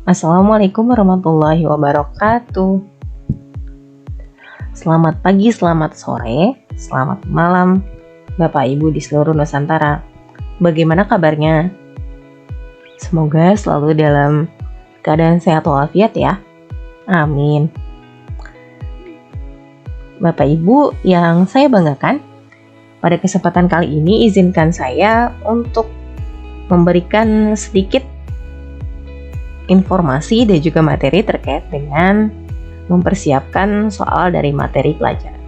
Assalamualaikum warahmatullahi wabarakatuh. Selamat pagi, selamat sore, selamat malam, Bapak Ibu di seluruh Nusantara. Bagaimana kabarnya? Semoga selalu dalam keadaan sehat walafiat ya. Amin. Bapak Ibu yang saya banggakan, pada kesempatan kali ini izinkan saya untuk memberikan sedikit informasi dan juga materi terkait dengan mempersiapkan soal dari materi pelajaran.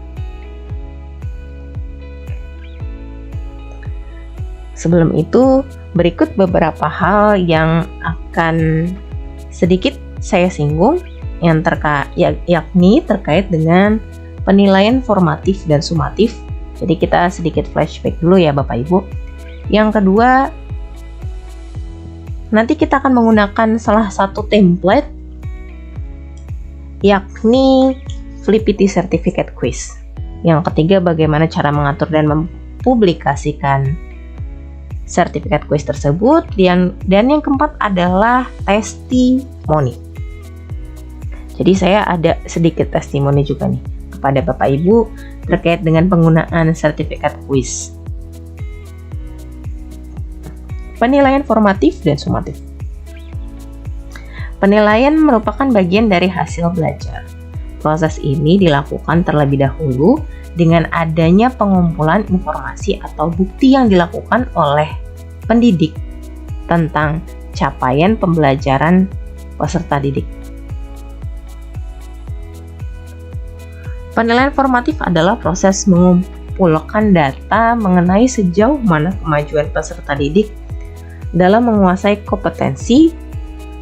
Sebelum itu, berikut beberapa hal yang akan sedikit saya singgung yakni terkait dengan penilaian formatif dan sumatif. Jadi kita sedikit flashback dulu ya Bapak Ibu. Yang kedua, nanti kita akan menggunakan salah satu template yakni Flippity Certificate Quiz. Yang ketiga, bagaimana cara mengatur dan mempublikasikan sertifikat quiz tersebut. Dan yang keempat adalah testimoni. Jadi saya ada sedikit testimoni juga nih kepada Bapak Ibu terkait dengan penggunaan sertifikat quiz. Penilaian formatif dan sumatif. Penilaian merupakan bagian dari hasil belajar. Proses ini dilakukan terlebih dahulu dengan adanya pengumpulan informasi atau bukti yang dilakukan oleh pendidik tentang capaian pembelajaran peserta didik. Penilaian formatif adalah proses mengumpulkan data mengenai sejauh mana kemajuan peserta didik dalam menguasai kompetensi,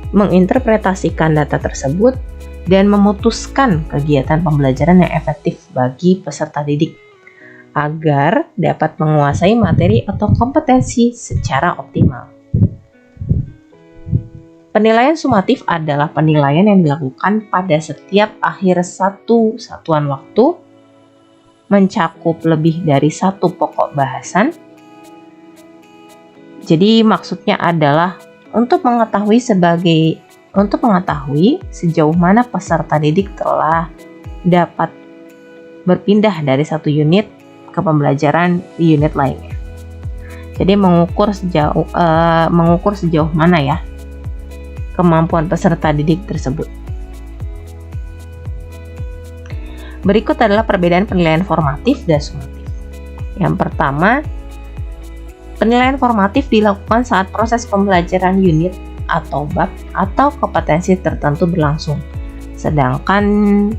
menginterpretasikan data tersebut, dan memutuskan kegiatan pembelajaran yang efektif bagi peserta didik agar dapat menguasai materi atau kompetensi secara optimal. Penilaian sumatif adalah penilaian yang dilakukan pada setiap akhir satu satuan waktu, mencakup lebih dari satu pokok bahasan. Jadi maksudnya adalah untuk mengetahui sejauh mana peserta didik telah dapat berpindah dari satu unit ke pembelajaran di unit lainnya. Jadi mengukur sejauh mana ya kemampuan peserta didik tersebut. Berikut adalah perbedaan penilaian formatif dan sumatif. Yang pertama, penilaian formatif dilakukan saat proses pembelajaran unit atau bab atau kompetensi tertentu berlangsung. Sedangkan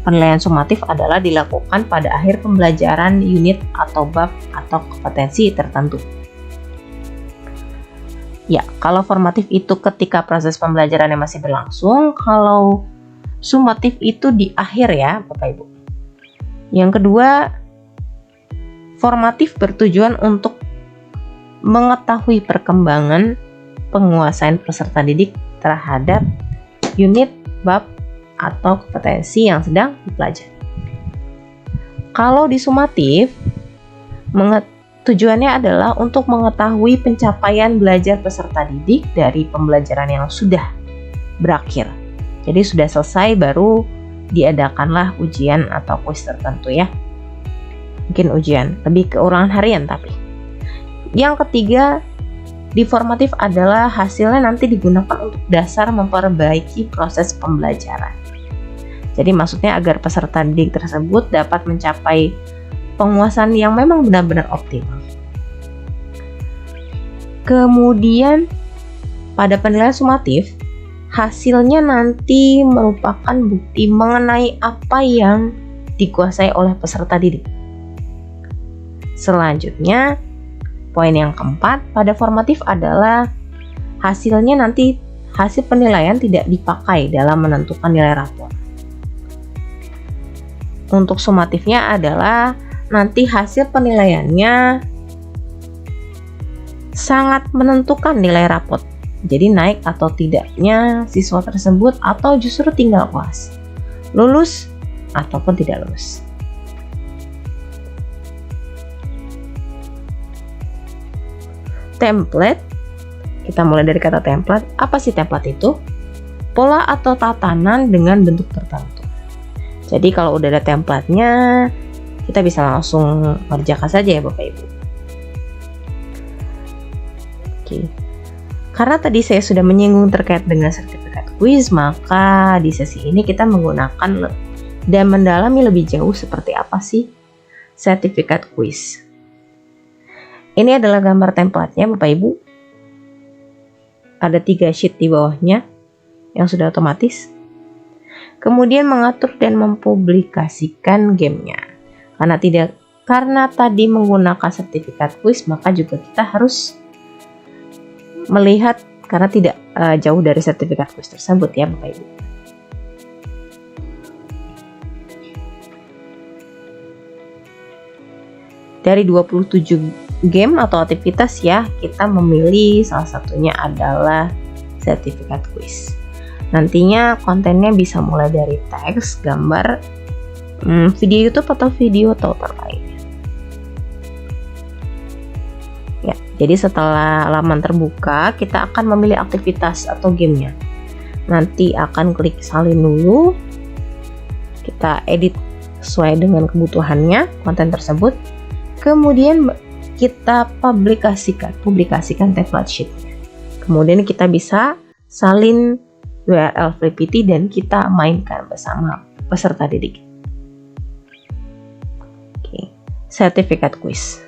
penilaian sumatif adalah dilakukan pada akhir pembelajaran unit atau bab atau kompetensi tertentu. Ya, kalau formatif itu ketika proses pembelajarannya masih berlangsung, kalau sumatif itu di akhir ya, Bapak Ibu. Yang kedua, formatif bertujuan untuk mengetahui perkembangan penguasaan peserta didik terhadap unit, bab, atau kompetensi yang sedang dipelajari. Kalau di sumatif, tujuannya adalah untuk mengetahui pencapaian belajar peserta didik dari pembelajaran yang sudah berakhir. Jadi sudah selesai baru diadakanlah ujian atau kuis tertentu ya. Mungkin ujian, lebih ke ulangan harian tapi. Yang ketiga, di formatif adalah hasilnya nanti digunakan untuk dasar memperbaiki proses pembelajaran. Jadi maksudnya agar peserta didik tersebut dapat mencapai penguasaan yang memang benar-benar optimal. Kemudian pada penilaian sumatif, hasilnya nanti merupakan bukti mengenai apa yang dikuasai oleh peserta didik. Selanjutnya, poin yang keempat, pada formatif adalah hasil penilaian tidak dipakai dalam menentukan nilai rapor. Untuk sumatifnya adalah nanti hasil penilaiannya sangat menentukan nilai rapor. Jadi naik atau tidaknya siswa tersebut atau justru tinggal kelas, lulus ataupun tidak lulus. Template, kita mulai dari kata template. Apa sih template itu? pola atau tatanan dengan bentuk tertentu. Jadi kalau udah ada template-nya, kita bisa langsung kerjakan saja ya Bapak Ibu. Oke. Karena tadi saya sudah menyinggung terkait dengan sertifikat kuis, maka di sesi ini kita menggunakan dan mendalami lebih jauh seperti apa sih sertifikat kuis. Ini adalah gambar template-nya Bapak Ibu. Ada 3 sheet di bawahnya yang sudah otomatis. Kemudian mengatur dan mempublikasikan gamenya. Karena tadi menggunakan sertifikat kuis, maka juga kita harus melihat karena tidak jauh dari sertifikat kuis tersebut ya Bapak Ibu. Dari 27 game atau aktivitas ya, kita memilih salah satunya adalah sertifikat kuis. Nantinya kontennya bisa mulai dari teks, gambar, video YouTube atau video tutor lainnya. Ya, jadi setelah halaman terbuka, kita akan memilih aktivitas atau gamenya. Nanti akan klik salin dulu. Kita edit sesuai dengan kebutuhannya konten tersebut. Kemudian kita publikasikan template sheet-nya. Kemudian kita bisa salin URL FreePT dan kita mainkan bersama peserta didik. Oke, sertifikat kuis.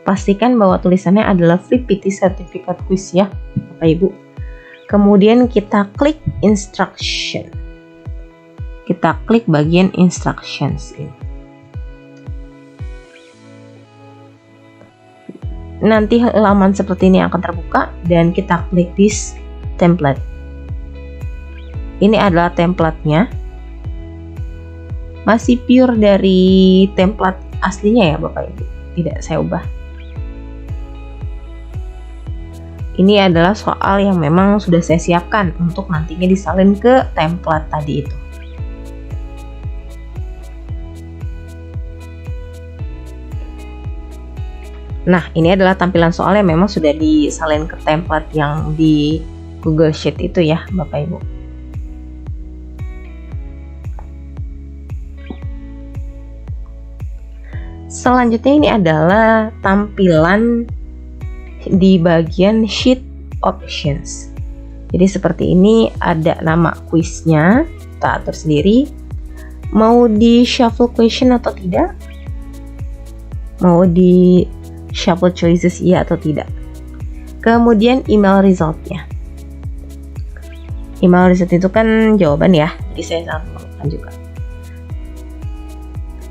Pastikan bahwa tulisannya adalah FreePT sertifikat kuis ya, Bapak Ibu. Kemudian kita klik instruction. Kita klik bagian instructions ini. Nanti halaman seperti ini akan terbuka dan kita klik this template. Ini adalah template-nya. Masih pure dari template aslinya ya Bapak Ibu. Tidak saya ubah. Ini adalah soal yang memang sudah saya siapkan untuk nantinya disalin ke template tadi itu. Nah, ini adalah tampilan soal yang memang sudah disalin ke template yang di Google Sheet itu ya, Bapak Ibu. Selanjutnya ini adalah tampilan di bagian Sheet Options. Jadi seperti ini, ada nama kuisnya, kita atur sendiri. Mau di shuffle question atau tidak? Mau di shuffle choices iya atau tidak. Kemudian email resultnya. Email result itu kan jawaban ya, jadi saya sangat menentukan juga.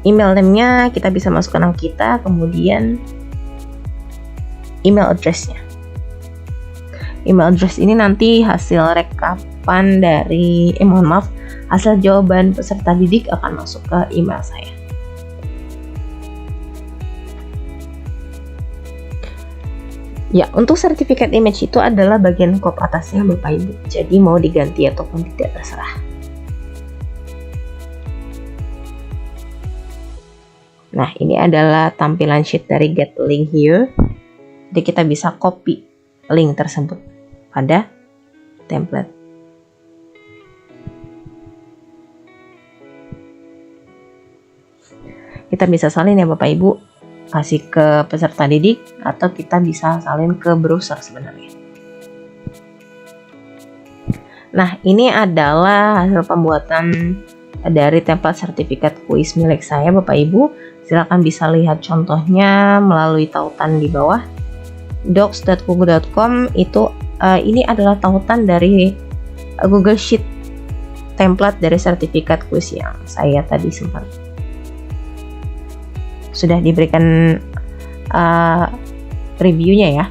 Email name-nya kita bisa masukkan nama kita, kemudian email address-nya. Email address ini nanti hasil rekapan dari hasil jawaban peserta didik akan masuk ke email saya. Ya, untuk sertifikat image itu adalah bagian kop atasnya Bapak Ibu. Jadi mau diganti ataupun tidak terserah. Nah, ini adalah tampilan sheet dari get link here. Jadi kita bisa copy link tersebut pada template. Kita bisa salin ya Bapak Ibu, kasih ke peserta didik atau kita bisa salin ke browser sebenarnya. Nah, ini adalah hasil pembuatan dari template sertifikat kuis milik saya Bapak Ibu. Silakan bisa lihat contohnya melalui tautan di bawah docs.google.com. Itu ini adalah tautan dari Google Sheet template dari sertifikat kuis yang saya tadi simpan. Sudah diberikan reviewnya ya.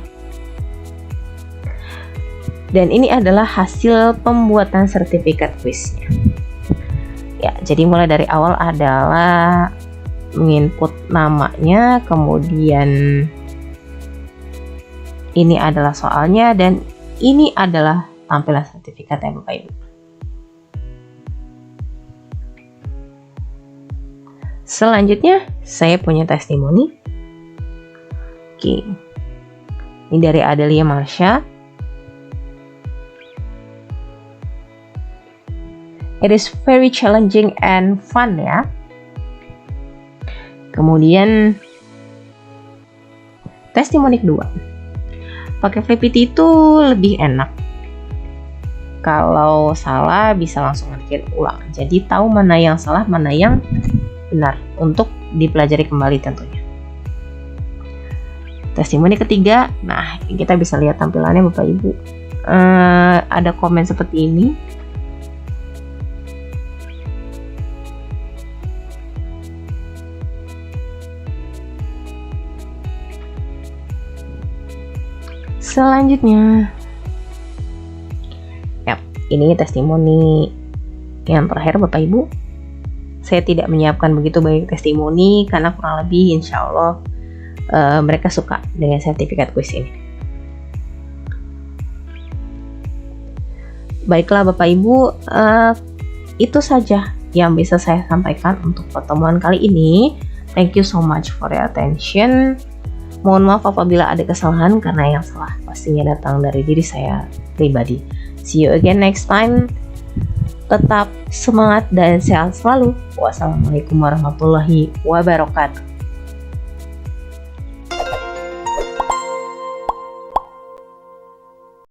Dan ini adalah hasil pembuatan sertifikat kuisnya. Ya, jadi mulai dari awal adalah menginput namanya, kemudian ini adalah soalnya, dan ini adalah tampilan sertifikatnya Bapak Ibu. Selanjutnya saya punya testimoni. Oke, ini dari Adelia Marsha. It is very challenging and fun ya. Kemudian testimoni kedua, pakai Flippity itu lebih enak. Kalau salah bisa langsung ngerjain ulang. Jadi tahu mana yang salah, mana yang benar untuk dipelajari kembali tentunya. Testimoni ketiga, nah kita bisa lihat tampilannya Bapak Ibu. Ada komen seperti ini. Selanjutnya, ini testimoni yang terakhir Bapak Ibu. Saya tidak menyiapkan begitu banyak testimoni karena kurang lebih insya Allah mereka suka dengan sertifikat kuis ini. Baiklah Bapak Ibu, itu saja yang bisa saya sampaikan untuk pertemuan kali ini. Thank you so much for your attention. Mohon maaf apabila ada kesalahan karena yang salah pastinya datang dari diri saya pribadi. See you again next time. Tetap semangat dan sehat selalu. Wassalamualaikum warahmatullahi wabarakatuh.